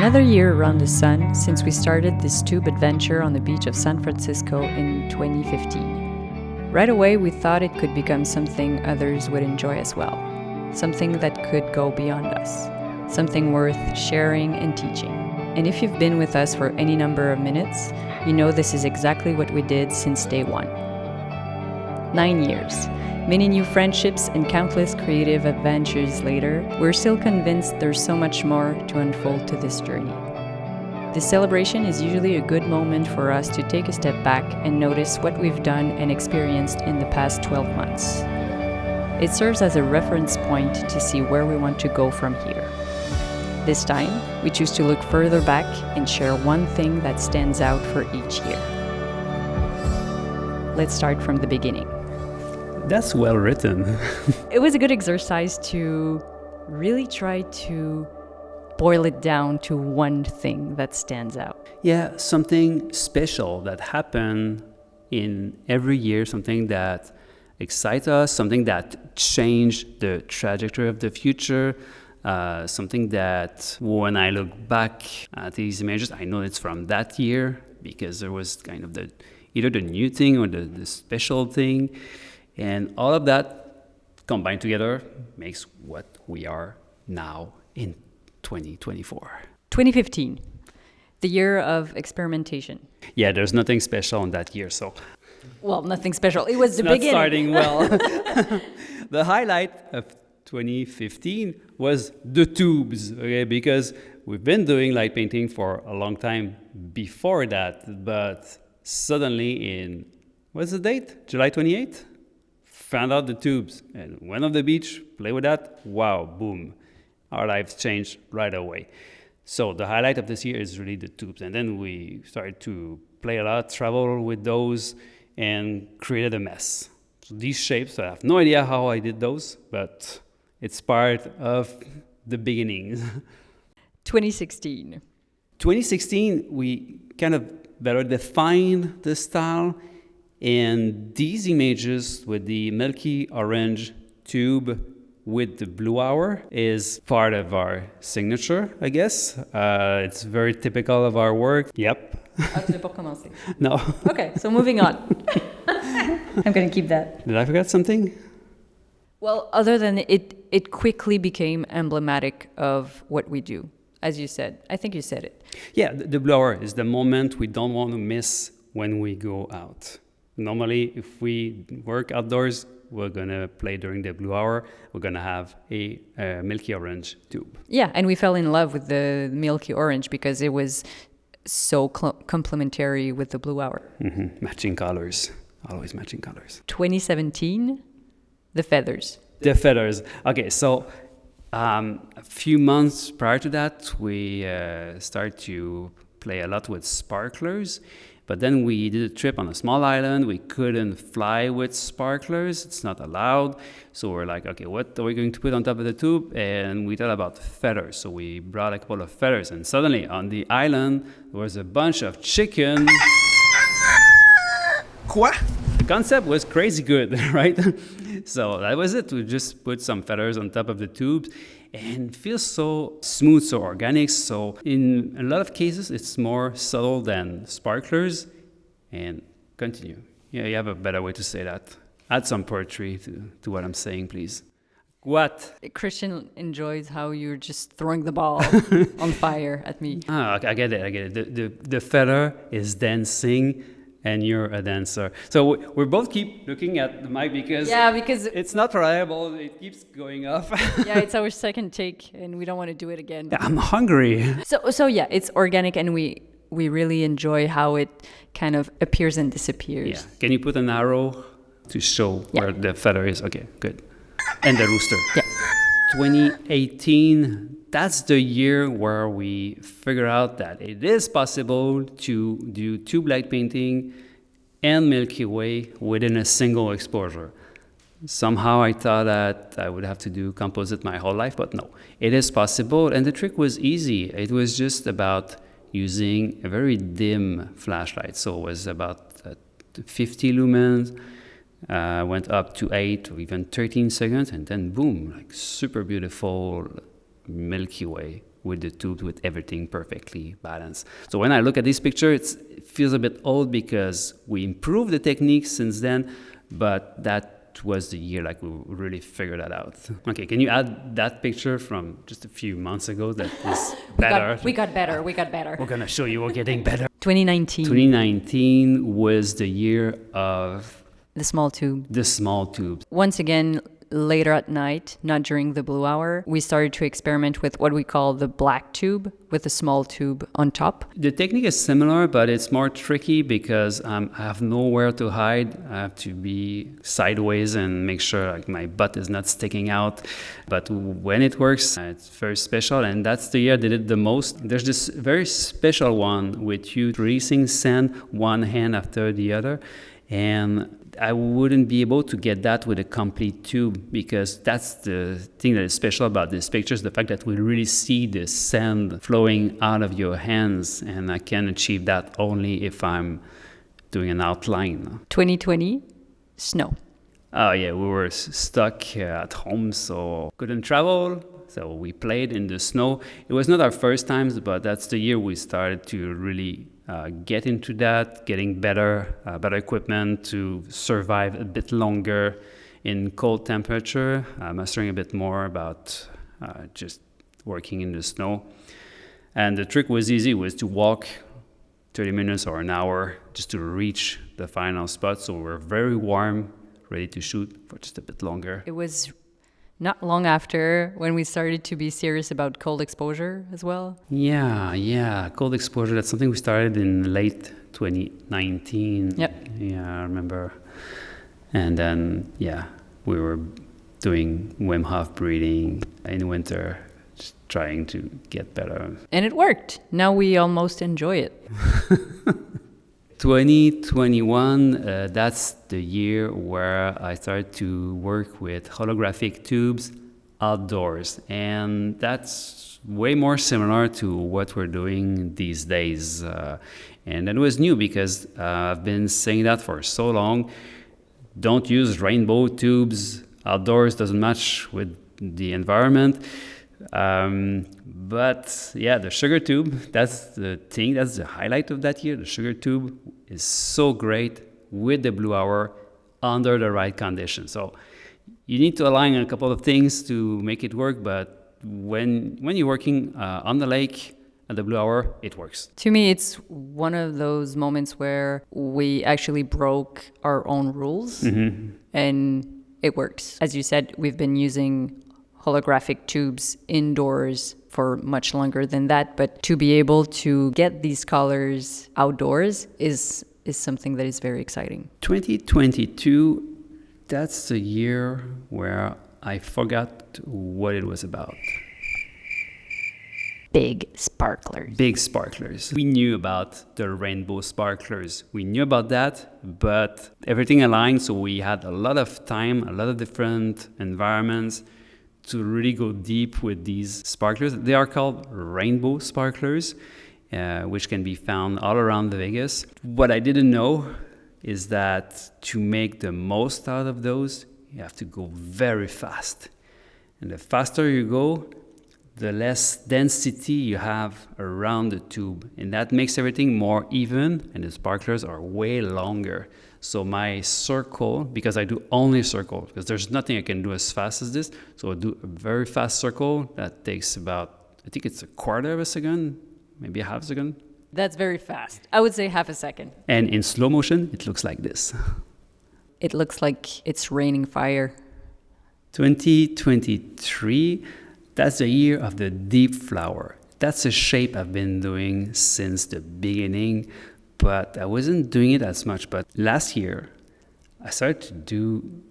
Another year around the sun since we started this tube adventure on the beach of San Francisco in 2015. Right away, we thought it could become something others would enjoy as well. Something that could go beyond us. Something worth sharing and teaching. And if you've been with us for any number of minutes, you know this is exactly what we did since day one. 9 years. Many new friendships and countless creative adventures later, we're still convinced there's so much more to unfold to this journey. This celebration is usually a good moment for us to take a step back and notice what we've done and experienced in the past 12 months. It serves as a reference point to see where we want to go from here. This time, we choose to look further back and share one thing that stands out for each year. Let's start from the beginning. That's well written. It was a good exercise to really try to boil it down to one thing that stands out. Yeah, something special that happened in every year, something that excites us, something that changed the trajectory of the future, something that when I look back at these images, I know it's from that year because there was kind of either the new thing or the special thing. And all of that combined together makes what we are now in 2024. 2015, the year of experimentation. Yeah, there's nothing special in that year, so... Well, nothing special. It was the not beginning. Starting well. The highlight of 2015 was the tubes, okay? Because we've been doing light painting for a long time before that, but suddenly in, what's the date? July 28th? Found out the tubes and went on the beach, play with that. Wow, boom. Our lives changed right away. So the highlight of this year is really the tubes. And then we started to play a lot, travel with those, and created a mess. So these shapes, I have no idea how I did those, but it's part of the beginnings. 2016. 2016, we kind of better defined the style. And these images with the milky orange tube with the blue hour is part of our signature, I guess. It's very typical of our work. Yep. Tu veux pas commencer? No. Okay, so moving on. I'm going to keep that. Did I forget something? Well, other than it quickly became emblematic of what we do, as you said. I think you said it. Yeah, the blue hour is the moment we don't want to miss when we go out. Normally, if we work outdoors, we're going to play during the blue hour. We're going to have a milky orange tube. Yeah, and we fell in love with the milky orange because it was so complementary with the blue hour. Mm-hmm. Matching colors, always matching colors. 2017, the feathers. The feathers. Okay, so a few months prior to that, we started to play a lot with sparklers. But then we did a trip on a small island. We couldn't fly with sparklers. It's not allowed. So we're like, okay, what are we going to put on top of the tube? And we thought about feathers. So we brought a couple of feathers. And suddenly on the island, there was a bunch of chicken. Quoi? The concept was crazy good, right? So that was it. We just put some feathers on top of the tubes. And it feels so smooth, so organic. So in a lot of cases, it's more subtle than sparklers. And continue. Yeah, you have a better way to say that. Add some poetry to what I'm saying, please. What? Christian enjoys how you're just throwing the ball on fire at me. Okay, I get it. The feather is dancing. And you're a dancer. So we both keep looking at the mic because it's not reliable. It keeps going off. Yeah, it's our second take, and we don't want to do it again. I'm hungry. So yeah, it's organic, and we really enjoy how it kind of appears and disappears. Yeah. Can you put an arrow to show where the feather is? Okay, good. And the rooster. Yeah. 2018, that's the year where we figure out that it is possible to do tube light painting and Milky Way within a single exposure. Somehow I thought that I would have to do composite my whole life, but no, it is possible. And the trick was easy. It was just about using a very dim flashlight. So it was about 50 lumens. Went up to 8 or even 13 seconds, and then boom, like super beautiful Milky Way with the tube, with everything perfectly balanced. So when I look at this picture, it feels a bit old because we improved the technique since then, but that was the year like we really figured that out. Okay, can you add that picture from just a few months ago that is better? We got better. We're gonna show you we're getting better. 2019. 2019 was the year of The small tube. the small tubes. Once again, later at night, not during the blue hour, we started to experiment with what we call the black tube with a small tube on top. The technique is similar, but it's more tricky because I have nowhere to hide. I have to be sideways and make sure like my butt is not sticking out. But when it works, it's very special, and that's the year I did it the most. There's this very special one with you releasing sand one hand after the other, and I wouldn't be able to get that with a complete tube, because that's the thing that is special about this picture, is the fact that we really see the sand flowing out of your hands, and I can achieve that only if I'm doing an outline. 2020, snow. Oh yeah, we were stuck at home, so couldn't travel. So we played in the snow. It was not our first times, but that's the year we started to really get into that, getting better equipment to survive a bit longer in cold temperature, mastering a bit more about just working in the snow. And the trick was easy, was to walk 30 minutes or an hour just to reach the final spot. So we're very warm, ready to shoot for just a bit longer. It was not long after when we started to be serious about cold exposure as well. Yeah, cold exposure, that's something we started in late 2019. Yep. Yeah, I remember. And then, we were doing Wim Hof breathing in winter, just trying to get better. And it worked. Now we almost enjoy it. 2021, that's the year where I started to work with holographic tubes outdoors. And that's way more similar to what we're doing these days. And that was new because I've been saying that for so long. Don't use rainbow tubes outdoors, doesn't match with the environment. But yeah, the sugar tube, that's the thing, that's the highlight of that year. The sugar tube is so great with the blue hour under the right conditions. So you need to align a couple of things to make it work, but when you're working on the lake at the blue hour, it works. To me, it's one of those moments where we actually broke our own rules, and it works. As you said, we've been using holographic tubes indoors for much longer than that, but to be able to get these colors outdoors is something that is very exciting. 2022, that's the year where I forgot what it was about. Big sparklers. Big sparklers. We knew about the rainbow sparklers. We knew about that, but everything aligned, so we had a lot of time, a lot of different environments to really go deep with these sparklers. They are called rainbow sparklers, which can be found all around Vegas. What I didn't know is that to make the most out of those, you have to go very fast. And the faster you go, the less density you have around the tube. And that makes everything more even, and the sparklers are way longer. So my circle, because I do only circle, because there's nothing I can do as fast as this, so I do a very fast circle that takes about, I think it's a quarter of a second, maybe a half a second. That's very fast. I would say half a second. And in slow motion, it looks like this. It looks like it's raining fire. 2023, that's the year of the deep flower. That's a shape I've been doing since the beginning, but I wasn't doing it as much. But last year, I started to do,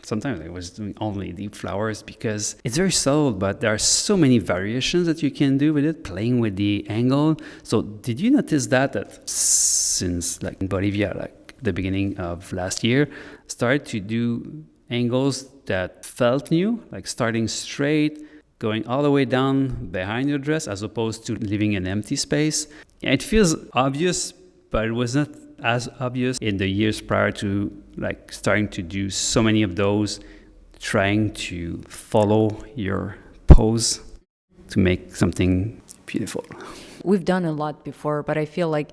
sometimes I was doing only deep flowers because it's very subtle, but there are so many variations that you can do with it, playing with the angle. So did you notice that since like in Bolivia, like the beginning of last year, started to do angles that felt new, like starting straight, going all the way down behind your dress as opposed to leaving an empty space. It feels obvious, but it was not as obvious in the years prior to like starting to do so many of those, trying to follow your pose. to make something beautiful. We've done a lot before, but I feel like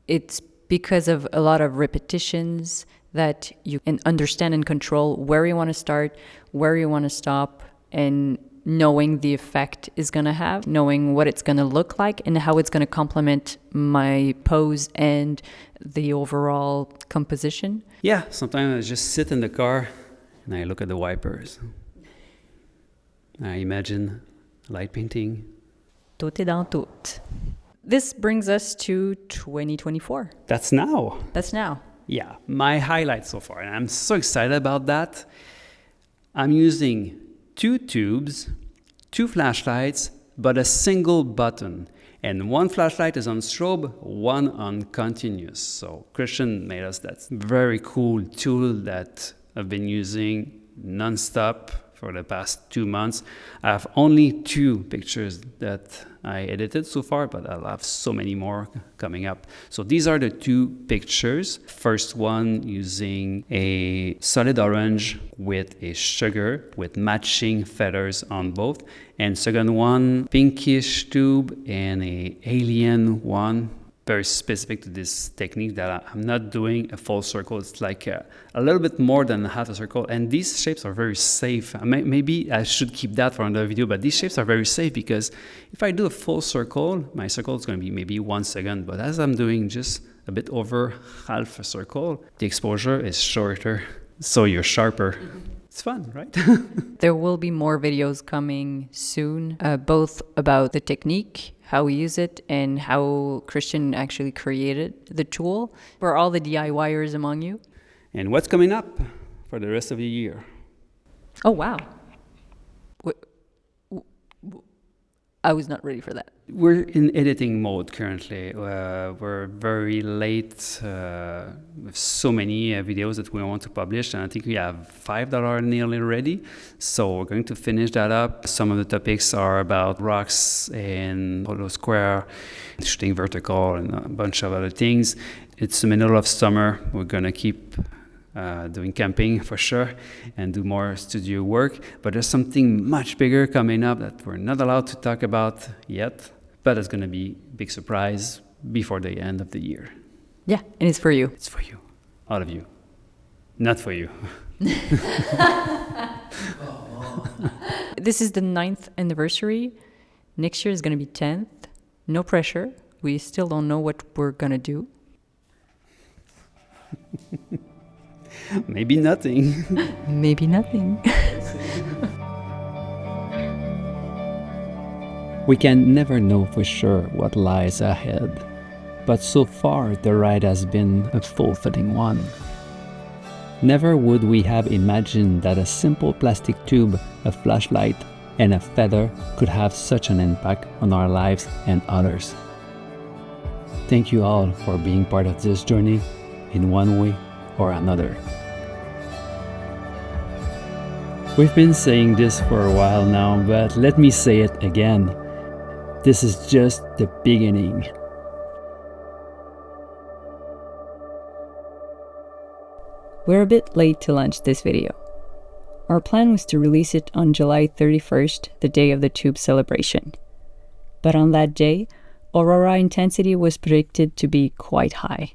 it's because of a lot of repetitions that you can understand and control where you want to start, where you want to stop, and knowing the effect is going to have, knowing what it's going to look like and how it's going to complement my pose and the overall composition. Yeah, sometimes I just sit in the car and I look at the wipers. I imagine light painting. Tout est dans tout. This brings us to 2024. That's now. That's now. Yeah, my highlight so far, and I'm so excited about that. I'm using 2 tubes, 2 flashlights, but a single button. And 1 flashlight is on strobe, 1 on continuous. So Christian made us that very cool tool that I've been using non-stop for the past 2 months. I have only 2 pictures that I edited so far, but I'll have so many more coming up. So these are the 2 pictures. First one using a solid orange with a sugar with matching feathers on both. And second one, pinkish tube and a alien one. Very specific to this technique that I'm not doing a full circle. It's like a little bit more than half a circle. And these shapes are very safe. Maybe I should keep that for another video, but these shapes are very safe because if I do a full circle, my circle is going to be maybe 1 second. But as I'm doing just a bit over half a circle, the exposure is shorter, so you're sharper. It's fun, right? There will be more videos coming soon, both about the technique, how we use it, and how Christian actually created the tool for all the DIYers among you. And what's coming up for the rest of the year? Oh, wow. I was not ready for that. We're in editing mode currently. We're very late with so many videos that we want to publish, and I think we have 5 that are nearly ready. So we're going to finish that up. Some of the topics are about rocks and photo square, shooting vertical, and a bunch of other things. It's the middle of summer. We're going to keep doing camping for sure and do more studio work, but there's something much bigger coming up that we're not allowed to talk about yet, but it's going to be a big surprise before the end of the year. Yeah, and it's for you. It's for you, all of you, not for you. This is the 9th anniversary. Next year is going to be 10th. No pressure. We still don't know what we're going to do. Maybe nothing. Maybe nothing. We can never know for sure what lies ahead, but so far the ride has been a fulfilling one. Never would we have imagined that a simple plastic tube, a flashlight, and a feather could have such an impact on our lives and others. Thank you all for being part of this journey in one way or another. We've been saying this for a while now, but let me say it again. This is just the beginning. We're a bit late to launch this video. Our plan was to release it on July 31st, the day of the tube celebration. But on that day, aurora intensity was predicted to be quite high.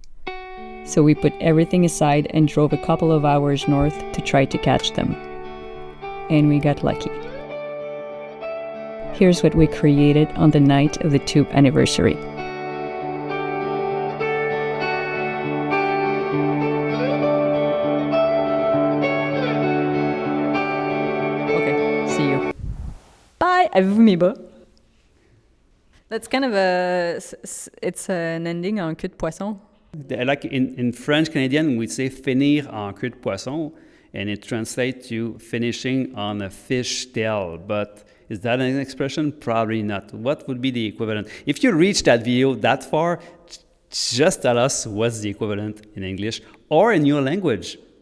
So we put everything aside and drove a couple of hours north to try to catch them. And we got lucky. Here's what we created on the night of the tube anniversary. Okay, see you. Bye! Avez-vous mes bas? That's kind of it's an ending en queue de poisson. Like in French Canadian, we say finir en queue de poisson, and it translates to finishing on a fish tail. But is that an expression? Probably not. What would be the equivalent? If you reach that video that far, just tell us what's the equivalent in English or in your language.